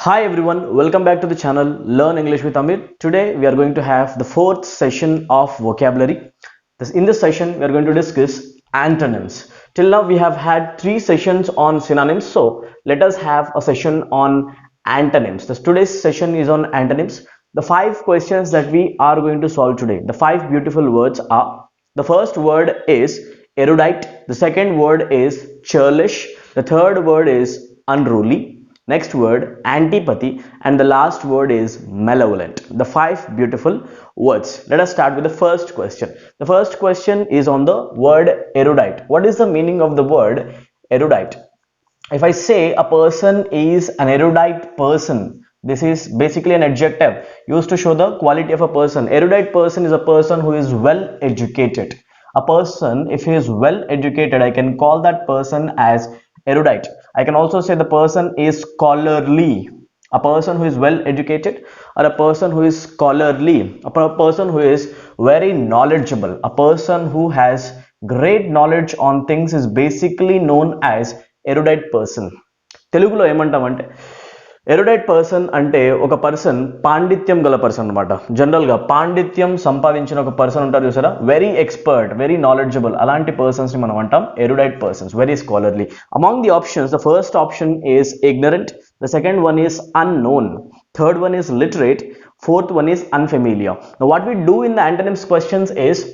Hi everyone, welcome back to the channel Learn English with Amir. Today we are going to have the fourth session of vocabulary. In this session we are going to discuss antonyms. Till now we have had three sessions on synonyms, so let us have a session on antonyms. Today's session is on antonyms. The five questions that we are going to solve today, the five beautiful words are: the first word is erudite, the second word is churlish, the third word is unruly, next word antipathy, and the last word is malevolent. The five beautiful words. Let us start with the first question. The first question is on the word erudite. What is the meaning of the word erudite? If I say a person is an erudite person, this is basically an adjective used to show the quality of a person. Erudite person is a person who is well educated. A person, if he is well educated, I can call that person as erudite. I can also say the person is scholarly. A person who is well educated, or a person who is scholarly, a person who is very knowledgeable, a person who has great knowledge on things is basically known as erudite person. తెలుగులో ఏమంటామంటే Erudite person అంటే ఒక person పాండిత్యం గల person అనమాట. జనరల్గా పాండిత్యం సంపాదించిన ఒక పర్సన్ ఉంటారు చూసారా, వెరీ ఎక్స్పర్ట్, వెరీ నాలెడ్జబుల్, అలాంటి పర్సన్స్ ని మనం అంటాం erudite persons, very scholarly. Among the options, the first option is ignorant, the second one is unknown, third one is literate, fourth one is unfamiliar. Now what we do in the antonyms questions is,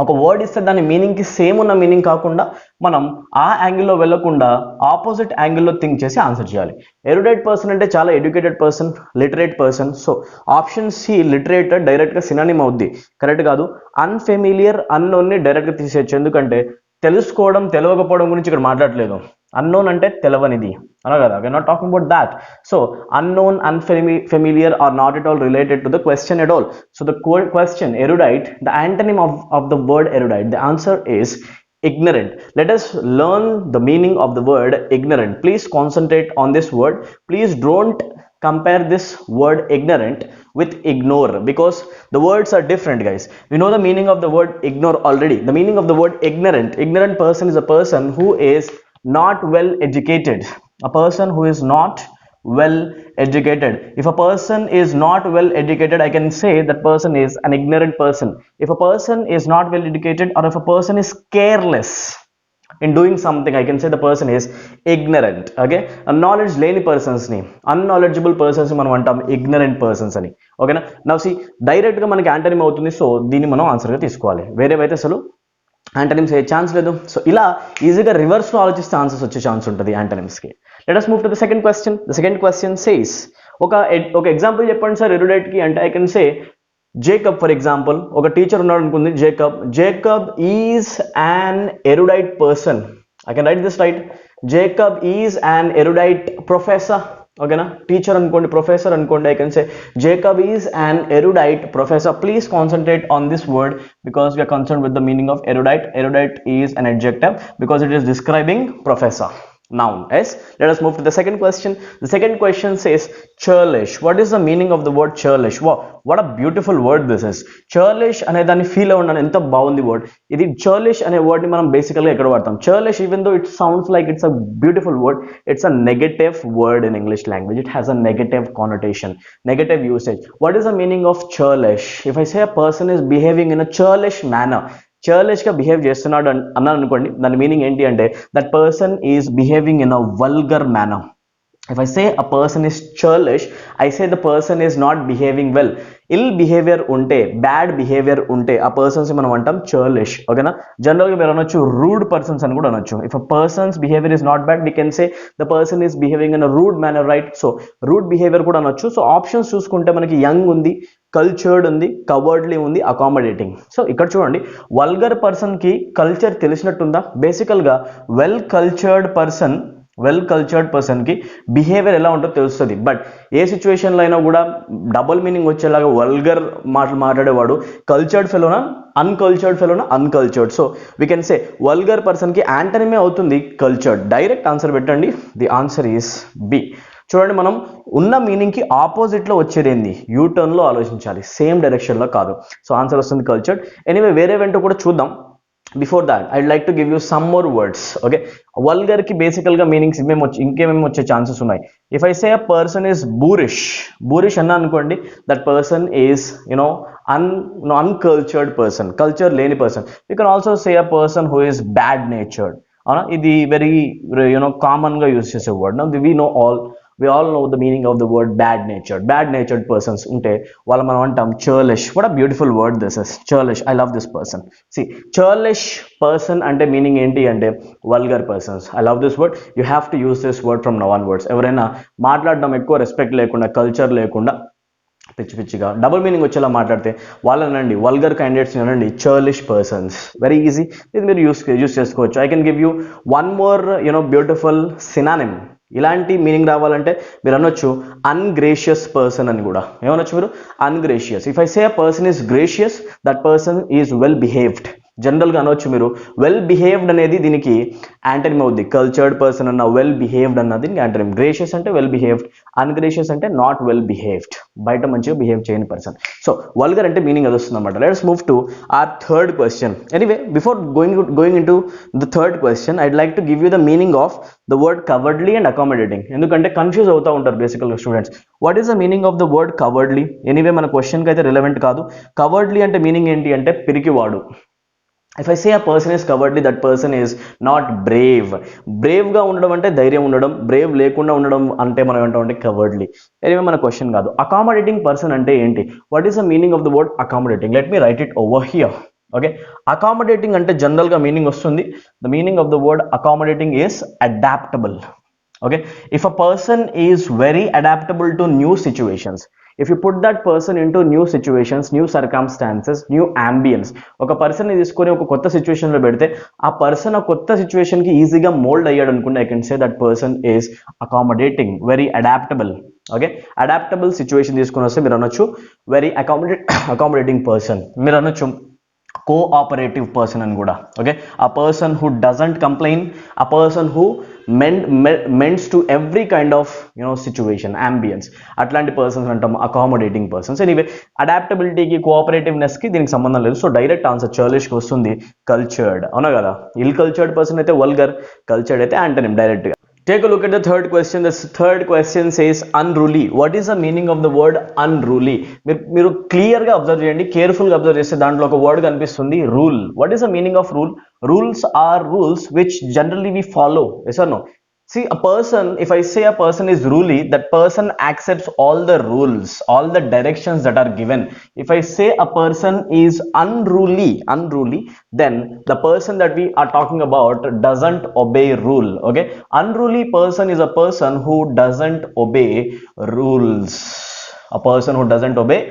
ఒక word ఇస్తే దాని meaning కి same ఉన్న meaning కాకుండా మనం ఆ యాంగిల్లో వెళ్ళకుండా ఆపోజిట్ యాంగిల్లో థింక్ చేసి ఆన్సర్ చేయాలి. ఎరుడైట్ పర్సన్ అంటే చాలా educated person, literate person. So option C literate direct గా సినానిమ్ అవుద్ది, కరెక్ట్ కాదు. అన్ఫెమిలియర్, అన్నోన్ ని డైరెక్ట్ గా తీసేయచ్చు, ఎందుకంటే తెలుసుకోవడం తెలియకపోవడం గురించి ఇక్కడ మాట్లాడలేదు. అన్నోన్ అంటే తెలవనిది అలా కదా, we are not talking about that. So unknown, unfamiliar are not at all related to the question at all. So the question erudite, the antonym of the word erudite, the answer is ignorant. Let us learn the meaning of the word ignorant. Please concentrate on this word. Please don't compare this word ignorant with ignore, because the words are different, guys. We know the meaning of the word ignore already. The meaning of the word ignorant person is a person who is not well educated. A person who is not well educated. If a person is not well educated, I can say that person is an ignorant person. If a person is not well educated, or if a person is careless in doing something, I can say the person is ignorant. Okay, a knowledge leni persons ni, unknowledgeable persons మనం అంటాం ignorant persons అని. ఓకేనా? Now see direct గా మనకి antonym అవుతుంది, so దీన్ని మనం answer గా తీసుకోవాలి. వేరేవైతే అసలు యాంటోనిమ్స్ అయ్యే ఛాన్స్ లేదు. సో ఇలా ఈజీగా రివర్స్ లో ఆలోచిస్తే ఆన్సర్స్ వచ్చే ఛాన్స్ ఉంటుంది యాంటోనిమ్స్ కి. Let us move to the second question. The second question says, ఒక ఎగ్జాంపుల్ చెప్పండి సార్ ఎరుడైట్ కి అంటే, I can say Jacob for example. ఒక టీచర్ ఉన్నాడు అనుకుంది, Jacob is an erudite person. I can write this right. Jacob is an erudite professor. ఓకేనా? Teacher అనుకోండి, professor అనుకోండి, I can say Jacob is an erudite professor. Please concentrate on this word because we are concerned with the meaning of erudite. Erudite is an adjective because it is describing professor, noun. Yes, let us move to the second question. The second question says churlish. What is the meaning of the word churlish? Wow, what a beautiful word this is. Churlish ane dani feel avunna enta baagundi word. Idi churlish ane word ni manam basically ekkada vaadtam. Churlish, even though it sounds like it's a beautiful word, it's a negative word in English language. It has a negative connotation, negative usage. What is the meaning of churlish? If I say a person is behaving in a churlish manner, churlish గా behave చేస్తున్నాడు అన్నాను అనుకోండి, దాని meaning ఏంటి అంటే that person is behaving in a vulgar manner. If I say a person is churlish, I say the person is not behaving well. Ill behaviour ఉంటే, bad behaviour ఉంటే ఆ పర్సన్స్ మనం అంటాం churlish. ఓకేనా? జనరల్గా మీరు అనొచ్చు రూడ్ పర్సన్స్ అని కూడా అనొచ్చు. If a person's behaviour is not bad, we can say the person is behaving in a rude manner, right? So rude behaviour కూడా అనొచ్చు. సో ఆప్షన్స్ చూసుకుంటే మనకి యంగ్ ఉంది, కల్చర్డ్ ఉంది, కవర్డ్లీ ఉంది, అకామిడేటింగ్. సో ఇక్కడ చూడండి, వల్గర్ పర్సన్ కి కల్చర్ తెలిసినట్టుందా? బేసికల్ గా వెల్ కల్చర్డ్ పర్సన్ కి బిహేవియర్ ఎలా ఉంటుందో తెలుస్తుంది. బట్ ఏ సిచ్యువేషన్ లో అయినా కూడా డబుల్ మీనింగ్ వచ్చేలాగా వల్గర్ మాటలు మాట్లాడేవాడు కల్చర్డ్ ఫెలోనా, uncultured. So we can say vulgar person కి యాంటోనిమే అవుతుంది కల్చర్డ్. డైరెక్ట్ ఆన్సర్ పెట్టండి. The answer is B. చూడండి, మనం ఉన్న మీనింగ్ కి ఆపోజిట్ లో వచ్చేది ఏంది? యూటర్న్ లో ఆలోచించాలి, సేమ్ డైరెక్షన్ లో కాదు. సో ఆన్సర్ వస్తుంది కల్చర్డ్. ఎనీవే వేరే వెంట కూడా చూద్దాం. Before that, I'd like to give you some more words. Okay, vulgar ki basically ga meanings ఇంకేమేమి వచ్చే ఛాన్సెస్ ఉన్నాయి. If I say a person is boorish అన్నా అనుకోండి, that person is uncultured person, culture లేని person. You can also say a person who is bad natured. అవునా, ఇది very common గా use చేసే word. Now we all know the meaning of the word bad natured persons ఉంటే వాళ్ళ మనం అంటాం churlish. What a beautiful word this is, churlish. I love this person. See, churlish person అంటే meaning ఏంటి అంటే vulgar persons. I love this word. You have to use this word from now onwards. ఎవరైనా మాట్లాడడం ఎక్కువ respect లేకుండా, culture లేకుండా, పిచ్చిగా double meaning వచ్చేలా మాట్లాడితే వాళ్ళనండి వల్గర్ క్యాండిడేట్స్ అనండి చర్లిష్ పర్సన్స్. వెరీ ఈజీ, ఇది మీరు యూస్ చేసుకోవచ్చు. I can give you one more beautiful synonym. ఇలాంటి మీనింగ్ రావాలంటే మీరు అనొచ్చు అన్గ్రేషియస్ పర్సన్ అని కూడా. ఏమనొచ్చు మీరు? Ungracious. If I say a person is gracious, that person is well behaved. జనరల్గా అనొచ్చు మీరు వెల్ బిహేవ్డ్ అనేది దీనికి యాంటనిమ్ అవుద్ది. కల్చర్డ్ పర్సన్ అన్న వెల్ బిహేవ్డ్ అన్నది దీనికి యాంటనిమ్. గ్రేషియస్ అంటే వెల్ బిహేవ్డ్, అన్గ్రేషియస్ అంటే నాట్ వెల్ బిహేవ్డ్, బయట మంచిగా బిహేవ్ చేయని పర్సన్. సో వల్గర్ అంటే మీనింగ్ అది వస్తుంది అనమాట. Let's move to our third question. Anyway, before going in to the third question, I'd like to give you the meaning of the word cowardly and accommodating. ఎందుకంటే confuse అవుతూ ఉంటారు బేసికల్గా students. What is the meaning of the word cowardly? Anyway మన క్వశ్చన్కి అయితే relevant కాదు. Cowardly అంటే meaning ఏంటి అంటే పిరికివాడు. If I say a person is cowardly, that person is not brave. Brave గా ఉండడం అంటే ధైర్యం ఉండడం, బ్రేవ్ లేకుండా ఉండడం అంటే మనం ఏమంటామంటే కవర్డ్లీ. ఎనివే మన క్వశ్చన్ కాదు. అకామిడేటింగ్ పర్సన్ అంటే ఏంటి? What is the meaning of the word accommodating? Let me right it over here. Okay, accommodating అంటే జనరల్గా మీనింగ్ వస్తుంది. The meaning of the word accommodating is adaptable. Okay, if a person is very adaptable to new situations, if you put that person into new situations, new circumstances, new ambience, ఒక person ని తీసుకొని ఒక కొత్త situation లో పెడితే ఆ person ఆ కొత్త సిచ్యువేషన్ కి ఈజీగా మోల్డ్ అయ్యాడు అనుకుంటే I can say that person is accommodating, very adaptable. Okay, adaptable situation తీసుకొని వస్తే మీరు అనొచ్చు వెరీ అకామిడేటింగ్ పర్సన్. మీరు అనొచ్చు కోఆపరేటివ్ పర్సన్ అని కూడా. Okay, a person who doesn't complain, a person who mends to every kind of situation, ambience, అట్లాంటి persons అంటాం అకామిడేటింగ్ పర్సన్స్. ఎనీవే, అడాప్టబిలిటీకి కోఆపరేటివ్నెస్ కి దీనికి సంబంధం లేదు. సో డైరెక్ట్ ఆన్సర్ చర్లిష్కి వస్తుంది కల్చర్డ్. అవునా కదా? ఇల్ కల్చర్డ్ పర్సన్ అయితే వల్గర్, కల్చర్డ్ అయితే యాంటనిమ్ డైరెక్ట్ గా. Take a look at the third question. This third question says unruly. What is the meaning of the word unruly? మీరు క్లియర్ గా observe చేయండి, careful గా అబ్జర్వ్ చేస్తే దాంట్లో ఒక వర్డ్ కనిపిస్తుంది, rule. What is the meaning of rule? Rules are rules which generally we follow. Yes or no? See, a person, if I say a person is ruly, that person accepts all the rules, all the directions that are given. If I say a person is unruly, then the person that we are talking about doesn't obey rule. Okay, unruly person is a person who doesn't obey rules. A person who doesn't obey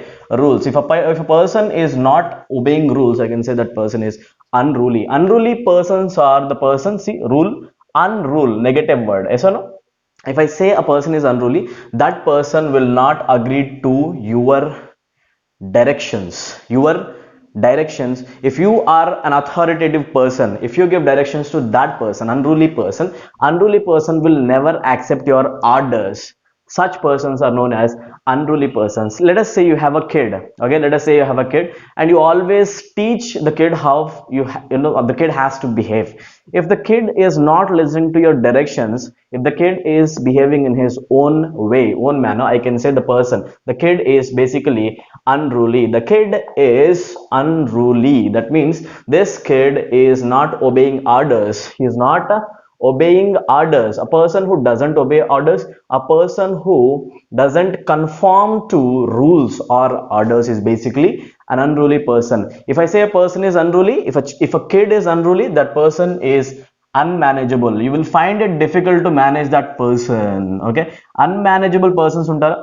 rules. If a person is not obeying rules, I can say that person is unruly. Unruly persons are the person, see, rule, unrule, negative word. Yes or no? If I say a person is unruly, that person will not agree to your directions. If you are an authoritative person, if you give directions to that person, unruly person will never accept your orders. Such persons are known as unruly persons. Let us say you have a kid. Okay, let us say you have a kid and you always teach the kid how the kid has to behave. If the kid is not listening to your directions, if the kid is behaving in his own way, own manner, I can say the kid is basically unruly. The kid is unruly. That means this kid is not obeying orders. He is not obeying orders. A person who doesn't obey orders, a person who doesn't conform to rules or orders is basically an unruly person. If I say a person is unruly, if a kid is unruly, that person is unmanageable. You will find it difficult to manage that person. Okay, unmanageable persons ఉంటారా?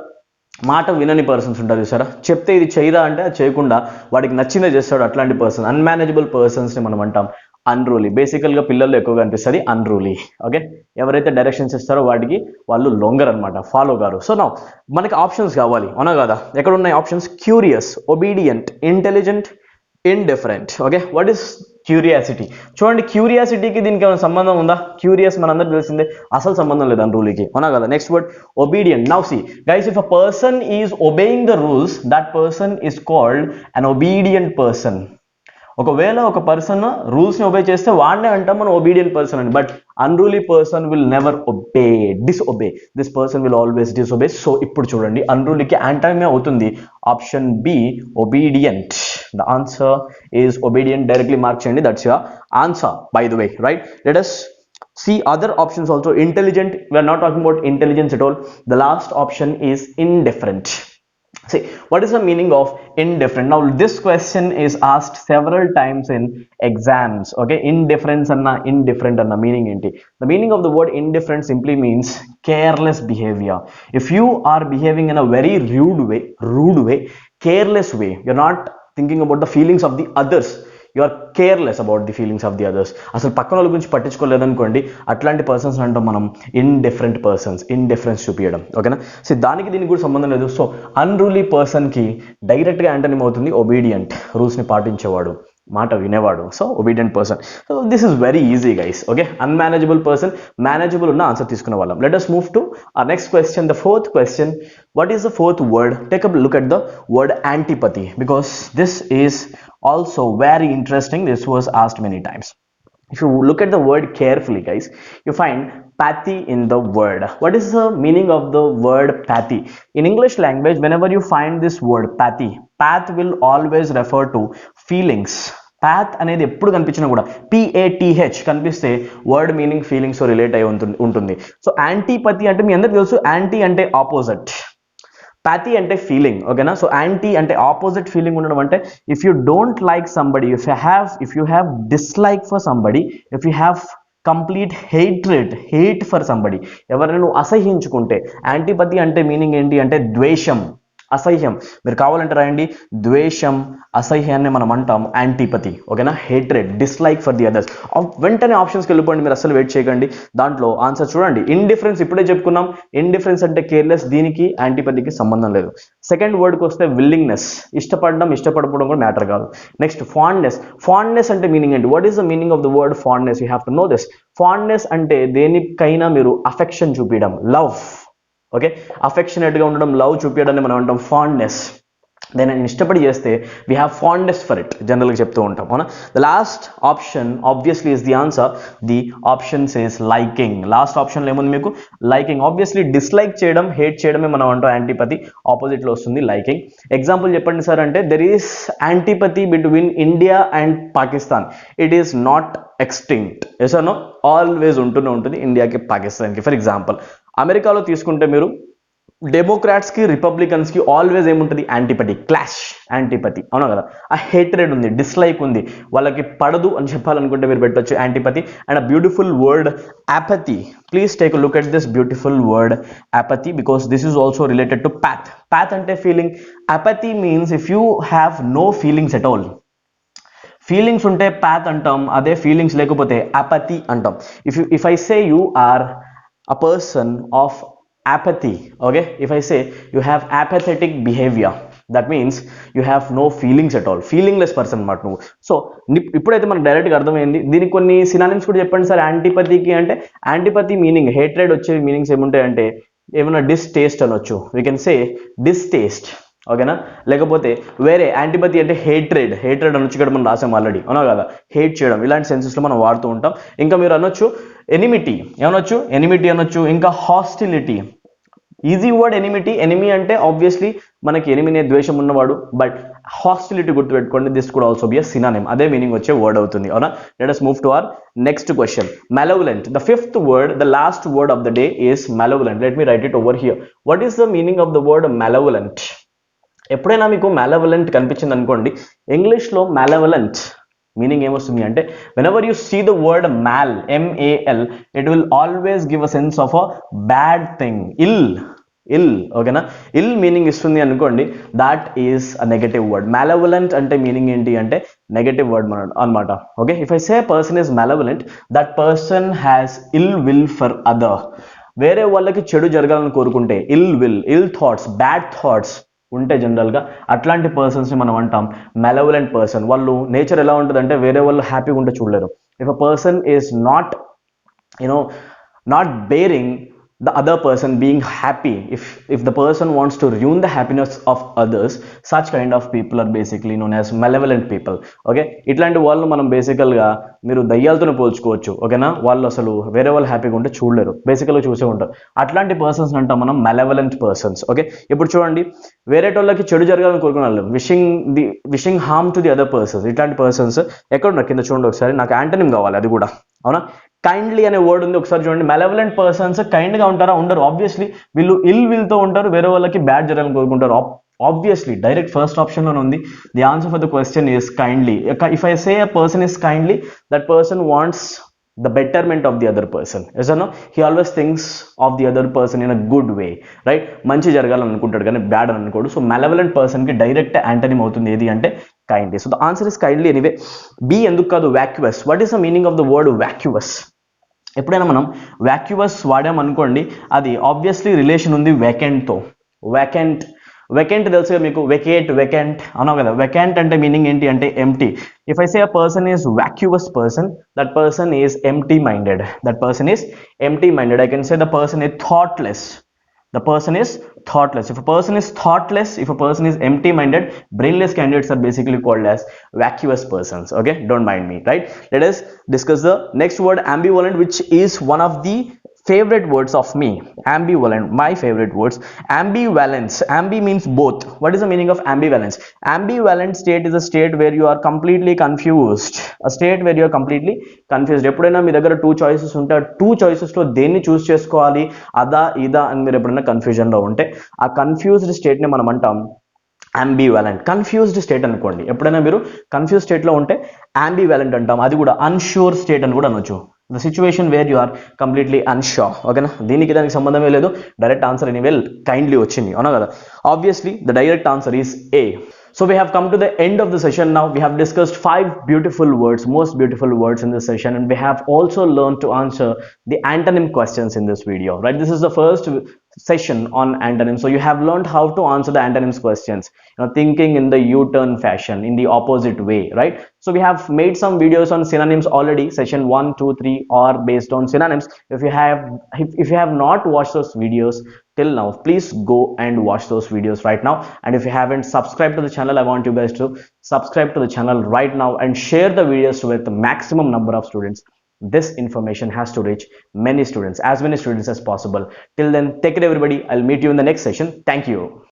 మాట వినని persons ఉంటారు చూసారా, చెప్తే ఇది చేయరా అంటే అది చేయకుండా వాడికి నచ్చిందే చేస్తాడు, అట్లాంటి పర్సన్. అన్మేనేజబుల్ పర్సన్స్ ని మనం అంటాం అన్రూలీ. బేసికల్ గా పిల్లల్లో ఎక్కువగా అనిపిస్తుంది అన్రూలీ. ఓకే, ఎవరైతే డైరెక్షన్స్ ఇస్తారో వాటికి వాళ్ళు లొంగర్ అనమాట, ఫాలో గారు. సో నా మనకి ఆప్షన్స్ కావాలి, అవునా కదా? ఎక్కడ ఉన్నాయి options? Curious, obedient, intelligent, indifferent. Okay, what is curiosity? చూడండి, క్యూరియాసిటీకి దీనికి ఏమైనా సంబంధం ఉందా? క్యూరియస్ మనందరూ తెలిసిందే, అసలు సంబంధం లేదు అన్రూలీకి, అవునా కదా? Next word obedient. Now see guys, if a person is obeying the rules, that person is called an obedient person. ఒకవేళ ఒక పర్సన్ రూల్స్ని ఒబే చేస్తే వాడినే అంటాం మనం ఒబీడియంట్ పర్సన్ అని. But unruly person will never obey, disobey. This person will always disobey. So ఇప్పుడు చూడండి, అన్రూలీకి యాంటోనిమ్ అవుతుంది option B, obedient. The answer is obedient. Directly mark చేయండి. That's your answer by the way, right? Let us see other options also. Intelligent, we are not talking about intelligence at all. The last option is indifferent. See, what is the meaning of indifferent? Now this question is asked several times in exams. Okay, indifference anna indifferent anna meaning enti? The meaning of the word indifferent simply means careless behavior. If you are behaving in a very rude way, careless way, you're not thinking about the feelings of the others, you are careless about the feelings of the others, అసలు పక్కన వాళ్ళ గురించి పట్టించుకోలేదనుకోండి, అట్లాంటి persons అంటాం మనం indifferent persons. Indifference చూపించడం, ఓకేనా? So దానికి దీనికి కూడా సంబంధం లేదు. సో అన్రూలీ పర్సన్కి డైరెక్ట్గా యాంటోనిమ్ అవుతుంది ఒబీడియంట్, రూల్స్ని పాటించేవాడు, మాట వినేవాడు. So obedient person. So this is very easy guys. Okay, unmanageable person, manageable ఉన్న ఆన్సర్ తీసుకునే వాళ్ళం. Let us move to our next question, the fourth question. What is the fourth word? Take a look at the word antipathy, because this is also very interesting. This was asked many times. If you look at the word carefully guys, you find pathy in the word. What is the meaning of the word pathy? In English language, whenever you find this word pathy, path will always refer to feelings. path అనేది ఎప్పుడు కనిపించినా కూడా PATH కనిపిస్తే word meaning feelings relate అయి ఉంటుంది. So యాంటీపతి అంటే మీ అందరికి తెలుసు, యాంటీ అంటే ఆపోజిట్, ప్యాథీ అంటే ఫీలింగ్, ఓకేనా? సో యాంటీ అంటే ఆపోజిట్ ఫీలింగ్ ఉండడం. అంటే if you don't like somebody, if you have dislike for somebody, if you have complete hate for somebody, ఎవరైనా నువ్వు అసహించుకుంటే. యాంటీపతి అంటే మీనింగ్ ఏంటి అంటే ద్వేషం, అసహ్యం. మీరు కావాలంటే రాయండి, ద్వేషం, అసహ్యాన్ని మనం అంటాం యాంటీపతి, ఓకేనా? Hatred, dislike for the others. వెంటనే ఆప్షన్స్కి వెళ్ళిపోండి, మీరు అసలు వెయిట్ చేయకండి. దాంట్లో ఆన్సర్ చూడండి. ఇండిఫరెన్స్ ఇప్పుడే చెప్పుకున్నాం, ఇండిఫరెన్స్ అంటే కేర్లెస్, దీనికి యాంటీపతికి సంబంధం లేదు. సెకండ్ వర్డ్కి వస్తే విల్లింగ్నెస్, ఇష్టపడడం ఇష్టపడకపోవడం కూడా మ్యాటర్ కాదు. నెక్స్ట్ ఫాండ్నెస్ అంటే మీనింగ్ ఏంటి? What is the meaning of the word fondness? You have to know this. Fondness అంటే దేనికైనా మీరు అఫెక్షన్ చూపించడం, లవ్, ఓకే? అఫెక్షనేట్గా ఉండడం, లవ్ చూపించడాన్ని మనం అంటాం ఫాండ్నెస్. నేను ఇష్టపడి చేస్తే we have fondness for it, జనరల్గా చెప్తూ ఉంటాం, అవునా? The last option obviously is the answer. The option says liking. Last ఆప్షన్లో ఏముంది మీకు? లైకింగ్. ఆబ్వియస్లీ డిస్లైక్ చేయడం, హేట్ చేయడమే మనం అంటాం యాంటీపతి. ఆపోజిట్లో వస్తుంది లైకింగ్. ఎగ్జాంపుల్ చెప్పండి సార్ అంటే, there is antipathy between India and Pakistan. It is not extinct. Yes or no? Always ఉంటూనే ఉంటుంది ఇండియాకి పాకిస్తాన్కి. ఫర్ ఎగ్జాంపుల్ అమెరికాలో తీసుకుంటే మీరు డెమోక్రాట్స్కి రిపబ్లికన్స్కి ఆల్వేస్ ఏముంటుంది? యాంటీపతి, క్లాష్, యాంటీపతి, అవునా కదా? ఆ హేట్రెడ్ ఉంది, డిస్లైక్ ఉంది, వాళ్ళకి పడదు అని చెప్పాలనుకుంటే మీరు పెట్టొచ్చు యాంటీపతి. And a beautiful word apathy. Please take a look at this beautiful word apathy, because this is also related to path అంటే feeling. Apathy means if you have no feelings at all. Feelings ఉంటే path అంటాం, అదే feelings లేకపోతే apathy అంటాం. If I say you are a person of apathy, okay, if I say you have apathetic behavior, that means you have no feelings at all, feelingless person అన్నమాట నువ్వు. So ఇప్పుడైతే మనకు డైరెక్ట్గా అర్థమైంది. దీనికి కొన్ని సినానిమ్స్ కూడా చెప్పండి సార్ యాంటీపతికి అంటే. యాంటీపతి మీనింగ్ హేట్రెడ్ వచ్చే మీనింగ్స్ ఏముంటాయంటే, ఏమైనా డిస్టేస్ట్ అనొచ్చు, వీ కెన్ సే డిస్టేస్ట్, ఓకేనా? లేకపోతే వేరే యాంటీపతి అంటే హేట్రెడ్ అనొచ్చు, ఇక్కడ మనం రాసాం ఆల్రెడీ, అవునా కదా? హేట్ చేయడం, ఇలాంటి సెన్సెస్లో మనం వాడుతూ ఉంటాం. ఇంకా మీరు అనొచ్చు ఎనిమిటీ, ఏమనొచ్చు? ఎనిమిటీ అనొచ్చు. ఇంకా hostility, easy word enmity. Enemy అంటే ఆబ్వియస్లీ మనకి ఎనిమినే ద్వేషం ఉన్నవాడు, బట్ హాస్టిలిటీ గుర్తుపెట్టుకోండి, this could also be a synonym, అదే మీనింగ్ వచ్చే వర్డ్ అవుతుంది, అవునా? Let us move to our next question. Malevolent, the fifth word, the last word of the day is malevolent. Let me write it over here. What is the meaning of the word malevolent? ఎప్పుడైనా మీకు malevolent కనిపించింది అనుకోండి, ఇంగ్లీష్లో malevolent meaning ఏమొస్తుంది అంటే, whenever you see the word mal, MAL, it will always give a sense of a bad thing, ill, ఓకేనా? ఇల్ meaning ఇస్తుంది అనుకోండి, that is a negative word. malevolent అంటే మీనింగ్ ఏంటి అంటే నెగటివ్ వర్డ్ అనమాట, okay? If I say person is malevolent, that person has ill will for other. వేరే వాళ్ళకి చెడు జరగాలని కోరుకుంటే ill will, ill thoughts, bad thoughts ఉంటే జనరల్గా అట్లాంటి పర్సన్స్ని మనం అంటాం malevolent పర్సన్. వాళ్ళు నేచర్ ఎలా ఉంటుందంటే వేరే వాళ్ళు హ్యాపీగా ఉంటే చూడలేరు. If a person is not bearing the other person being happy, if the person wants to ruin the happiness of others, such kind of people are basically known as malevolent people. Okay, ఇట్లాంటి వాళ్ళు మనం బేసికల్గా మీరు దయ్యాలతో పోల్చుకోవచ్చు. ఓకేనా, వాళ్ళు అసలు వేరే వాళ్ళు హ్యాపీగా ఉంటే చూడలేరు, బేసికల్గా చూసే ఉంటారు. అట్లాంటి పర్సన్స్ అంటాం మనం malevolent పర్సన్స్. ఓకే, ఇప్పుడు చూడండి, వేరే వాళ్ళకి చెడు జరగాలని కోరుకునే wishing harm to the other persons, ఇట్లాంటి పర్సన్స్ ఎక్కడ ఉన్నారు కింద చూడండి ఒకసారి. నాకు యాంటనిమ్ కావాలి అది కూడా. అవునా, కైండ్లీ అనే వర్డ్ ఉంది, ఒకసారి చూడండి. మెలవలెంట్ పర్సన్స్ కైండ్ గా ఉంటారా? ఉండరు. ఆబ్వియస్లీ వీళ్ళు ఇల్ విల్ తో ఉంటారు, వేరే వాళ్ళకి బ్యాడ్ జరగాలని కోరుకుంటారు. ఆబ్వియస్లీ డైరెక్ట్ ఫస్ట్ ఆప్షన్ లోనే ఉంది. The answer for the question is kindly. If I say a person is kindly, that person wants the betterment of the other person. Yes or no? He always thinks of the other person in a good way, right? మంచి జరగాలని అనుకుంటాడు కానీ bad అని అనుకోడు. So malevolent person కి direct antonym అవుతుంది ఏది అంటే kindly. So the answer is kindly anyway. B ఎందుకు కాదు? vacuous. What is the meaning of the word vacuous? ఎప్పుడైనా మనం vacuous వాడామనుకోండి, అది ఆబ్వియస్లీ రిలేషన్ ఉంది వేకెంట్తో. వేకెంట్ వెకెంట్ తెలుసుగా మీకు, వెకెంట్ అన్నావు కదా. వెకెంట్ అంటే మీనింగ్ ఏంటి అంటే empty. If I say a person is vacuous person, that person is empty minded. That person is empty minded. I can say the person is thoughtless. The person is thoughtless. If a person is thoughtless, if a person is empty minded, brainless candidates are basically called as vacuous persons. Okay, don't mind me, right? Let us discuss the next word, ambivalent, which is one of the favorite words of me. Ambivalent, my favorite words. Ambivalence. Ambi means both. What is the meaning of ambivalence? Ambivalent state is a state where you are completely confused. A state where you are completely confused. ఎప్పుడైనా మీ దగ్గర two choices ఉంటే ఆ two చాయిసెస్లో దేన్ని చూస్ చేసుకోవాలి, అదా ఇదా అని మీరు ఎప్పుడైనా కన్ఫ్యూజన్లో ఉంటే, ఆ కన్ఫ్యూజ్డ్ స్టేట్ని మనం అంటాం అంబివాలెంట్. కన్ఫ్యూజ్డ్ స్టేట్ అనుకోండి, ఎప్పుడైనా మీరు కన్ఫ్యూజ్ స్టేట్లో ఉంటే అంబివాలెంట్ అంటాం. అది కూడా అన్ష్యూర్ స్టేట్ అని కూడా అనొచ్చు. The situation where you are completely unsure. ఓకేనా, దానికి సంబంధమే లేదు. డైరెక్ట్ ఆన్సర్ ఎనీవే కైండ్లీ వచ్చింది, అవునా కదా. Obviously the direct answer is a. So we have come to the end of the session now. We have discussed 5 beautiful words, most beautiful words in this session, and we have also learned to answer the antonym questions in this video, right? This is the first session on antonyms. So you have learned how to answer the antonyms questions, thinking in the U-turn fashion, in the opposite way, right? So we have made some videos on synonyms already. Session 1, 2, 3 are based on synonyms. If you have not watched those videos till now, please go and watch those videos right now. And if you haven't subscribed to the channel, I want you guys to subscribe to the channel right now and share the videos with the maximum number of students. This information has to reach many students, as many students as possible. Till then, take it everybody. I'll meet you in the next session. Thank you.